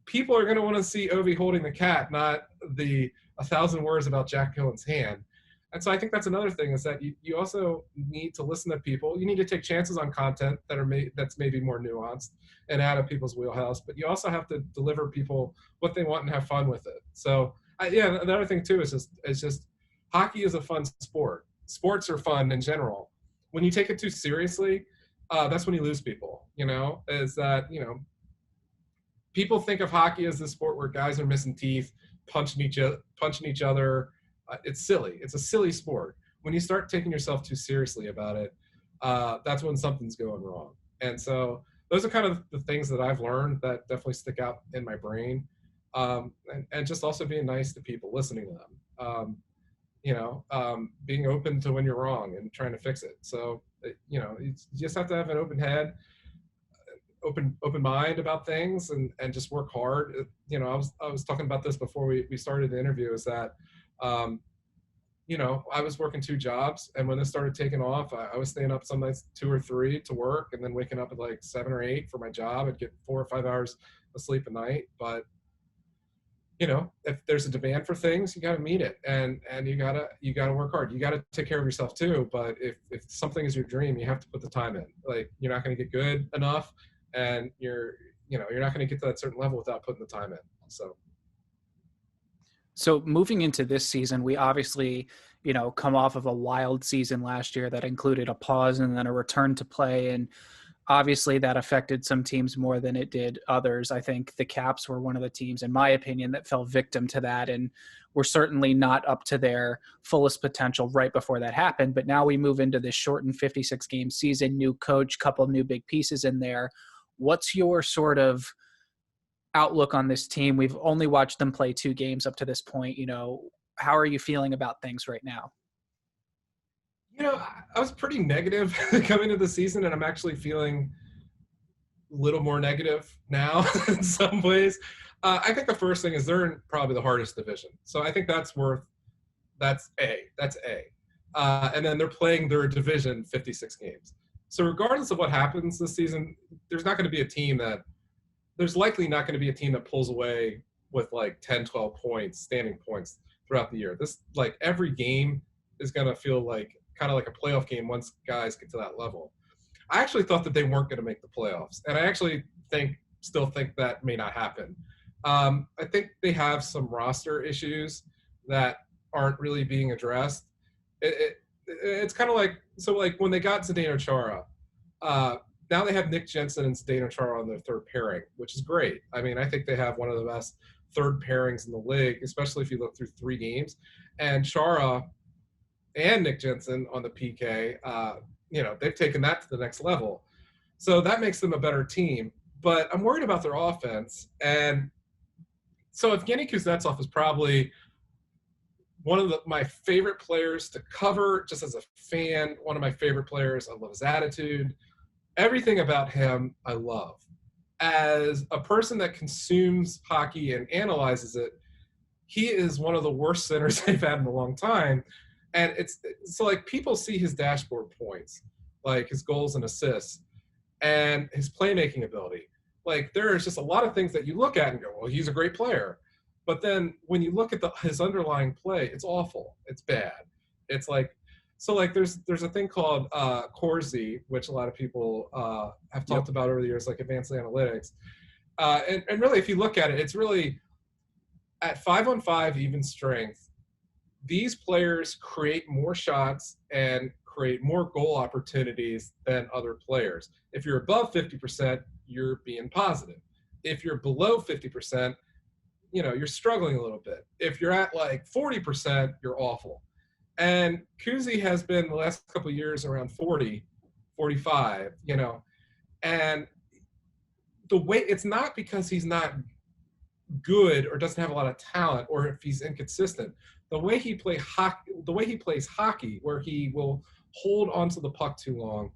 People are going to want to see Ovi holding the cat, not the 1,000 words about Jack Hillen's hand. And so I think that's another thing, is that you also need to listen to people. You need to take chances on content that's maybe more nuanced and out of people's wheelhouse, but you also have to deliver people what they want and have fun with it. So another thing too is just hockey is a fun sport. Sports are fun in general. When you take it too seriously, that's when you lose people, is that, people think of hockey as the sport where guys are missing teeth, punching each other. It's silly. It's a silly sport. When you start taking yourself too seriously about it, that's when something's going wrong. And so those are kind of the things that I've learned that definitely stick out in my brain. And just also being nice to people, listening to them, being open to when you're wrong and trying to fix it. So, you just have to have an open head, open mind about things, and just work hard. I was talking about this before we started the interview, is that, I was working 2 jobs, and when this started taking off, I was staying up some nights 2 or 3 to work, and then waking up at like 7 or 8 for my job. I'd get 4 or 5 hours of sleep a night. But if there's a demand for things, you got to meet it, and you gotta work hard. You got to take care of yourself too. But if something is your dream, you have to put the time in. Like, you're not going to get good enough, and you're not going to get to that certain level without putting the time in. So moving into this season, we obviously, come off of a wild season last year that included a pause and then a return to play. And obviously that affected some teams more than it did others. I think the Caps were one of the teams, in my opinion, that fell victim to that, and were certainly not up to their fullest potential right before that happened. But now we move into this shortened 56-game season, new coach, couple new big pieces in there. What's your sort of outlook on this team? We've only watched them play 2 games up to this point. How are you feeling about things right now? I was pretty negative coming into the season, and I'm actually feeling a little more negative now in some ways. I think the first thing is they're in probably the hardest division. So I think that's A. And then they're playing their division 56 games. So regardless of what happens this season, there's likely not going to be a team that pulls away with like 10, 12 points, standing points throughout the year. This, like, every game is going to feel like kind of like a playoff game once guys get to that level. I actually thought that they weren't going to make the playoffs, and I actually still think that may not happen. I think they have some roster issues that aren't really being addressed. It's kind of like, so like when they got Zdeno Chara, now they have Nick Jensen and Zdeno Chara on their third pairing, which is great. I mean, I think they have one of the best third pairings in the league, especially if you look through 3 games. And Chara and Nick Jensen on the PK, they've taken that to the next level. So that makes them a better team. But I'm worried about their offense. And so Evgeny Kuznetsov is probably one of my favorite players to cover, just as a fan, one of my favorite players. I love his attitude. Everything about him I love. As a person that consumes hockey and analyzes it, he is one of the worst centers I've had in a long time. And so like, people see his dashboard points, like his goals and assists, and his playmaking ability. Like, there's just a lot of things that you look at and go, well, he's a great player. But then when you look at his underlying play, it's awful. It's bad. It's like, so like there's a thing called Corsi, which a lot of people have talked about over the years, like advanced analytics. And really, if you look at it, it's really at 5-on-5 even strength, these players create more shots and create more goal opportunities than other players. If you're above 50%, you're being positive. If you're below 50%, you're struggling a little bit. If you're at like 40%, you're awful. And Kuzi has been the last couple of years around 40, 45, and the way, it's not because he's not good or doesn't have a lot of talent or if he's inconsistent. The way he plays hockey, where he will hold onto the puck too long,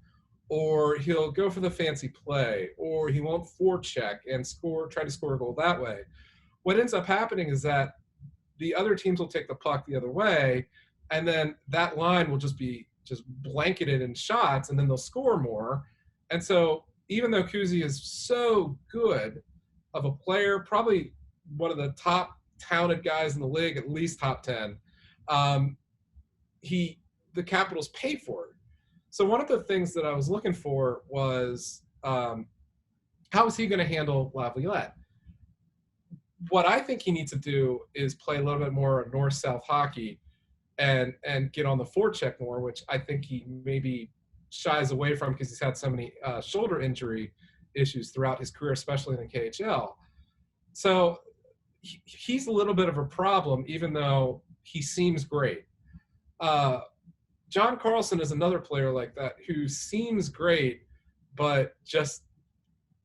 or he'll go for the fancy play, or he won't forecheck and try to score a goal that way. What ends up happening is that the other teams will take the puck the other way, and then that line will just be blanketed in shots, and then they'll score more. And so even though Kuzi is so good of a player, probably one of the top talented guys in the league, at least top 10, the Capitals pay for it. So one of the things that I was looking for was how is he going to handle Laviolette? What I think he needs to do is play a little bit more north-south hockey and get on the forecheck more, which I think he maybe shies away from because he's had so many shoulder injury issues throughout his career, especially in the KHL. So he's a little bit of a problem, even though he seems great. John Carlson is another player like that who seems great, but just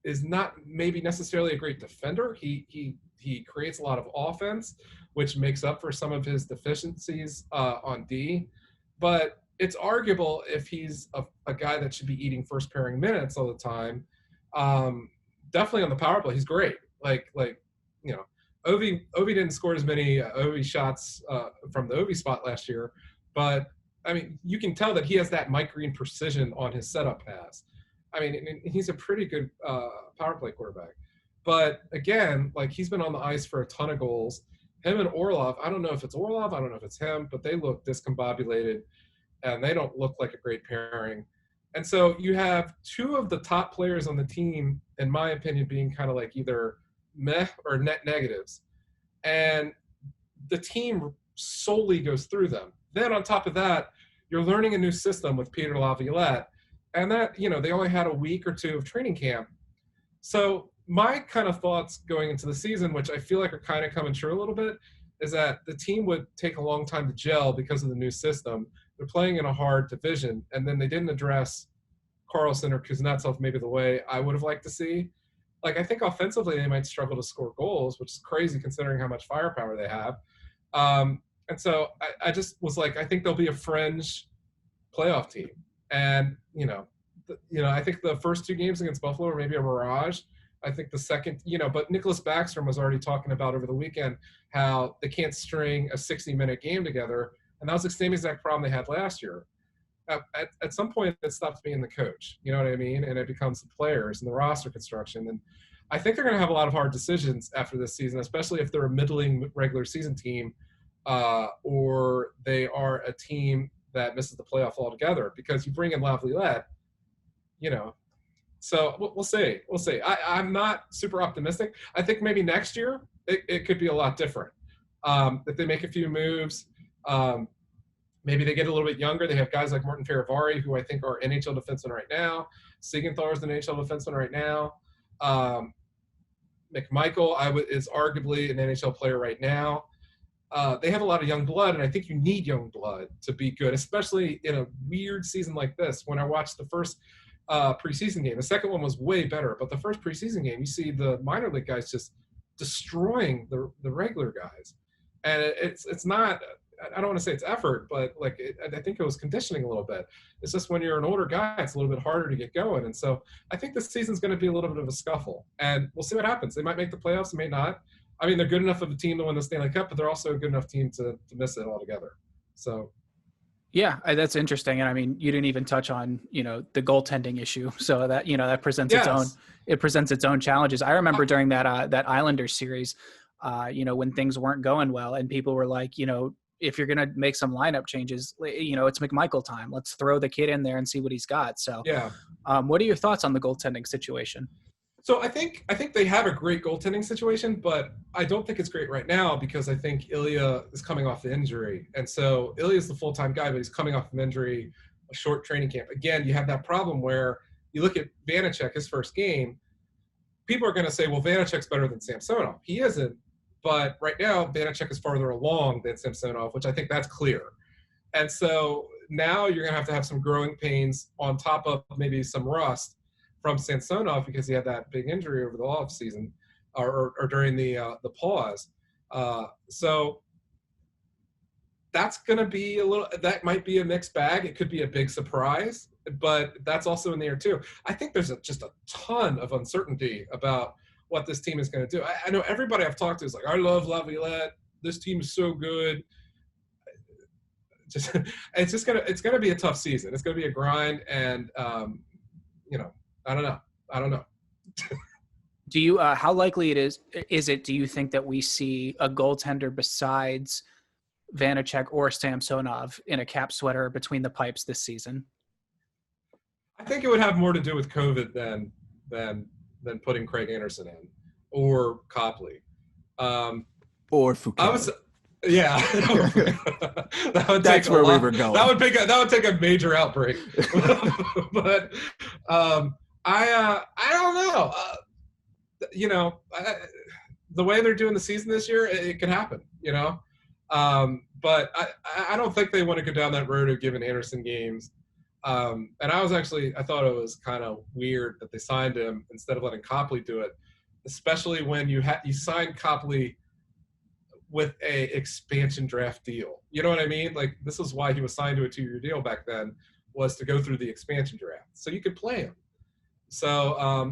is not maybe necessarily a great defender. He creates a lot of offense, which makes up for some of his deficiencies on D. But it's arguable if he's a guy that should be eating first pairing minutes all the time. Definitely on the power play, he's great. Like Ovi didn't score as many Ovi shots from the Ovi spot last year, but I mean, you can tell that he has that Mike Green precision on his setup pass. I mean, he's a pretty good power play quarterback. But again, like he's been on the ice for a ton of goals. Him and Orlov, I don't know if it's Orlov, I don't know if it's him, but they look discombobulated and they don't look like a great pairing. And so you have two of the top players on the team, in my opinion, being kind of like either meh or net negatives. And the team solely goes through them. Then on top of that, you're learning a new system with Peter Laviolette. And that, they only had a week or two of training camp. So my kind of thoughts going into the season, which I feel like are kind of coming true a little bit, is that the team would take a long time to gel because of the new system. They're playing in a hard division, and then they didn't address Carlson or Kuznetsov maybe the way I would have liked to see. Like, I think offensively they might struggle to score goals, which is crazy considering how much firepower they have. And so I just was like, I think they'll be a fringe playoff team. And, I think the first two games against Buffalo were maybe a mirage. I think the second, but Nicholas Backstrom was already talking about over the weekend how they can't string a 60-minute game together. And that was the same exact problem they had last year. At some point, it stops being the coach, you know what I mean? And it becomes the players and the roster construction. And I think they're going to have a lot of hard decisions after this season, especially if they're a middling regular season team or they are a team that misses the playoff altogether, because you bring in Laviolette, so we'll see. We'll see. I'm not super optimistic. I think maybe next year it could be a lot different. If they make a few moves, maybe they get a little bit younger. They have guys like Martin Farivari, who I think are NHL defensemen right now. Siegenthaler is an NHL defenseman right now. McMichael is arguably an NHL player right now. They have a lot of young blood, and I think you need young blood to be good, especially in a weird season like this. When I watched the first preseason game, the second one was way better, but the first preseason game, you see the minor league guys just destroying the regular guys. And it's not – I don't want to say it's effort, but I think it was conditioning a little bit. It's just when you're an older guy, it's a little bit harder to get going. And so I think this season's going to be a little bit of a scuffle, and we'll see what happens. They might make the playoffs, they may not. I mean, they're good enough of a team to win the Stanley Cup, but they're also a good enough team to miss it altogether. So, yeah, that's interesting. And I mean, you didn't even touch on, the goaltending issue. So that, that presents its own challenges. I remember during that Islanders series, when things weren't going well and people were like, if you're going to make some lineup changes, it's McMichael time. Let's throw the kid in there and see what he's got. So, yeah. What are your thoughts on the goaltending situation? So I think they have a great goaltending situation, but I don't think it's great right now because I think Ilya is coming off the injury. And so Ilya's the full-time guy, but he's coming off an injury, a short training camp. Again, you have that problem where you look at Vanacek, his first game, people are going to say, well, Vanacek's better than Samsonov. He isn't, but right now Vanacek is farther along than Samsonov, which I think that's clear. And so now you're going to have some growing pains on top of maybe some rust from Samsonov because he had that big injury over the off season or during the pause. So that's going to be that might be a mixed bag. It could be a big surprise, but that's also in the air too. I think there's just a ton of uncertainty about what this team is going to do. I know everybody I've talked to is like, I love Laviolette. This team is so good. It's going to be a tough season. It's going to be a grind. And, I don't know. Do you, how likely is it, do you think that we see a goaltender besides Vanacek or Samsonov in a cap sweater between the pipes this season? I think it would have more to do with COVID than putting Craig Anderson in or Copley. Or Foucault. Yeah, that would That's take where a lot. we were going. That would take a major outbreak. But I don't know. The way they're doing the season this year, it can happen. But I don't think they want to go down that road of giving Anderson games. And I thought it was kind of weird that they signed him instead of letting Copley do it, especially when you signed Copley with a expansion draft deal. You know what I mean? Like, this is why he was signed to a 2-year deal back then, was to go through the expansion draft. So you could play him. So, I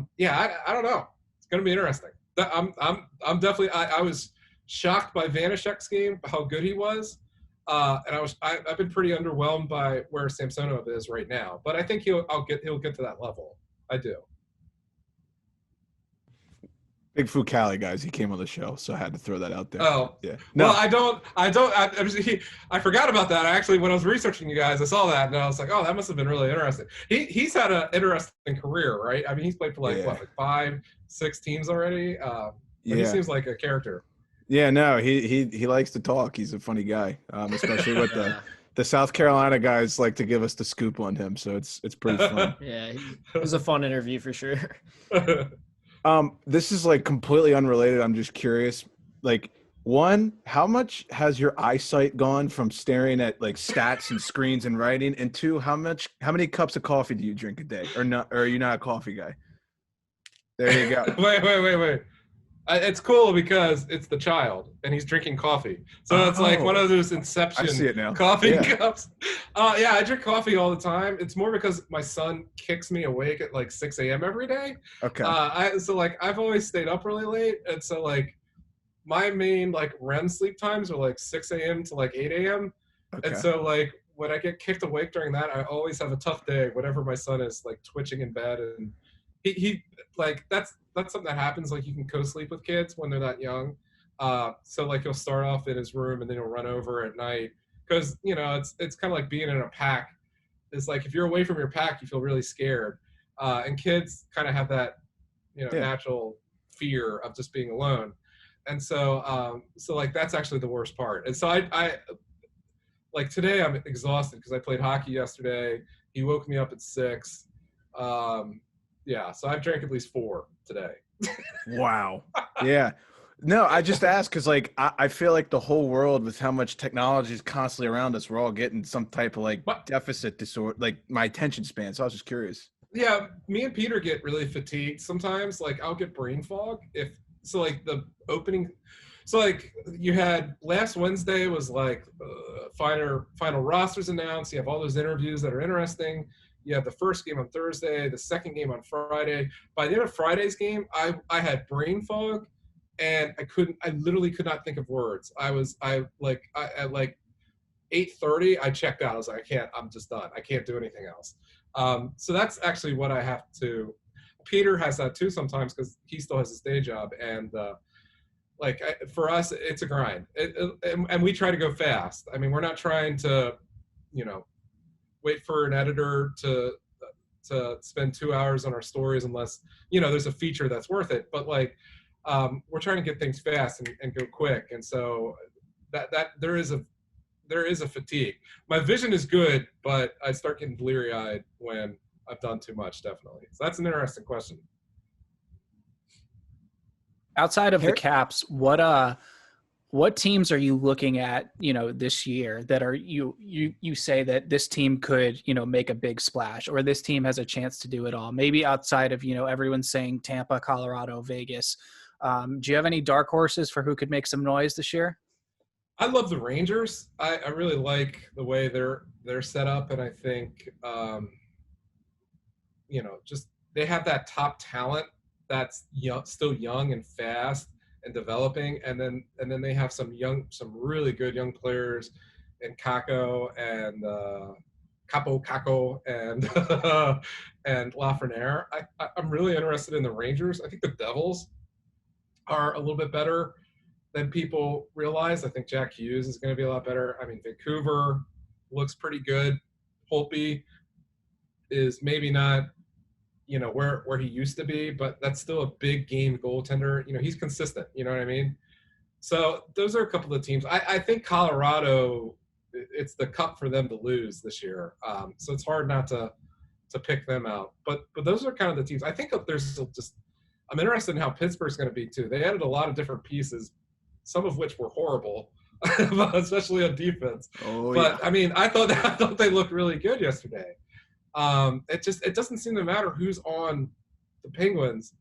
don't know. It's going to be interesting. I'm definitely, I was shocked by Vanashek's game, how good he was. And I've been pretty underwhelmed by where Samsonov is right now, but I think he'll get to that level. I do. Big Fucali, guys. He came on the show, so I had to throw that out there. Oh, yeah. No. Well, I forgot about that. Actually, when I was researching you guys, I saw that, and I was like, oh, that must have been really interesting. He's had an interesting career, right? I mean, he's played for like 5-6 teams already. He seems like a character. Yeah, no, he likes to talk. He's a funny guy, especially with the South Carolina guys like to give us the scoop on him. So it's pretty fun. Yeah, it was a fun interview for sure. This is like completely unrelated. I'm just curious. Like, one, how much has your eyesight gone from staring at like stats and screens and writing? And two, how many cups of coffee do you drink a day? Or not? Or are you not a coffee guy? There you go. Wait. It's cool because it's the child and he's drinking coffee. So it's like one of those Inception coffee cups. I drink coffee all the time. It's more because my son kicks me awake at like 6 a.m. every day. Okay. I've always stayed up really late. And so like my main like REM sleep times are like 6 a.m. to like 8 a.m. Okay. And so like when I get kicked awake during that, I always have a tough day whenever my son is like twitching in bed, and he like that's something that happens. Like, you can co-sleep with kids when they're that young. So like he'll start off in his room and then he'll run over at night, because it's kind of like being in a pack. It's like if you're away from your pack, you feel really scared, and kids kind of have that natural fear of just being alone. And so like that's actually the worst part. And so I like today I'm exhausted because I played hockey yesterday. He woke me up at 6. So I've drank at least 4 today. Wow. Yeah. No, I just asked because, like, I feel like the whole world, with how much technology is constantly around us, we're all getting some type of, like, deficit disorder, like my attention span. So I was just curious. Yeah, me and Peter get really fatigued sometimes. Like, I'll get brain fog. Like, the opening – so, like, you had last Wednesday was, like, final rosters announced. You have all those interviews that are interesting. You have the first game on Thursday, the second game on Friday. By the end of Friday's game, I had brain fog, and I literally could not think of words. At like 8:30, I checked out. I was like, I'm just done. I can't do anything else. So that's actually what I have to. Peter has that too sometimes because he still has his day job, and for us, it's a grind. And we try to go fast. I mean, we're not trying to, wait for an editor to spend 2 hours on our stories unless there's a feature that's worth it. But like we're trying to get things fast and go quick, and so that there is a fatigue. My vision is good, but I start getting bleary-eyed when I've done too much, definitely. So that's an interesting question. Outside of the Caps, what teams are you looking at, this year that are you say that this team could, make a big splash, or this team has a chance to do it all? Maybe outside of, everyone's saying Tampa, Colorado, Vegas. Do you have any dark horses for who could make some noise this year? I love the Rangers. I really like the way they're set up, and I think, just they have that top talent that's still young and fast and developing, and then they have some really good young players in Kako and Capo and and Lafreniere. I'm really interested in the Rangers. I think the Devils are a little bit better than people realize. I think Jack Hughes is going to be a lot better. I mean, Vancouver looks pretty good. Holtby is maybe not where he used to be, but that's still a big game goaltender. He's consistent. You know what I mean? So those are a couple of teams. I think Colorado, it's the cup for them to lose this year. So it's hard not to pick them out. But those are kind of the teams. I think there's just I'm interested in how Pittsburgh's going to be too. They added a lot of different pieces, some of which were horrible, especially on defense. Oh, but yeah. I mean, I thought they looked really good yesterday. It doesn't seem to matter who's on the Penguins.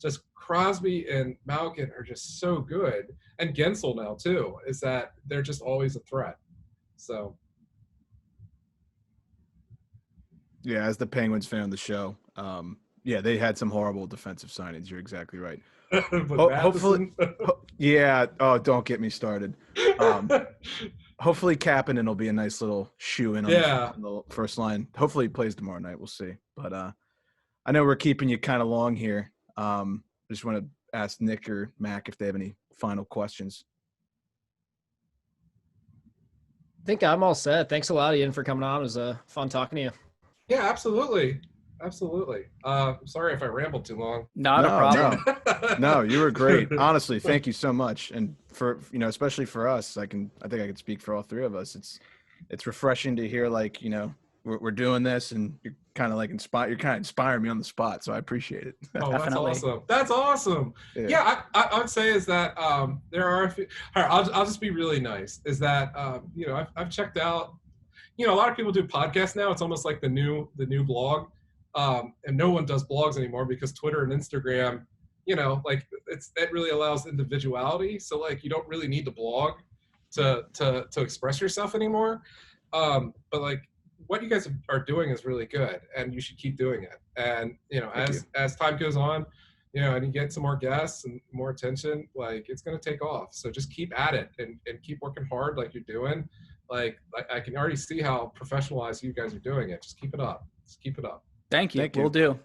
Just Crosby and Malkin are just so good, and Gensel now too. Is that they're just always a threat. So Yeah, as the Penguins fan of the show, yeah, they had some horrible defensive signings. You're exactly right. Hopefully, yeah. Oh, don't get me started. Hopefully, Kapanen will be a nice little shoe in on the first line. Hopefully, he plays tomorrow night. We'll see. But I know we're keeping you kind of long here. I just want to ask Nick or Mac if they have any final questions. I think I'm all set. Thanks a lot, Ian, for coming on. It was fun talking to you. Yeah, absolutely. Sorry if I rambled too long. Not a problem. No, you were great. Honestly, thank you so much. And for, especially for us, I think I can speak for all three of us. It's refreshing to hear, like, we're doing this, and you're kind of like inspiring me on the spot. So I appreciate it. Oh, Definitely. That's awesome. Yeah, I would say is that there are a few. All right, I'll just be really nice. Is that I've checked out. A lot of people do podcasts now. It's almost like the new blog, and no one does blogs anymore because Twitter and Instagram, like it really allows individuality. So like you don't really need to blog to express yourself anymore. But like what you guys are doing is really good, and you should keep doing it. And as time goes on, and you get some more guests and more attention, like it's going to take off. So just keep at it and keep working hard like you're doing. Like I can already see how professionalized you guys are doing it. Just keep it up. Thank you. We'll do.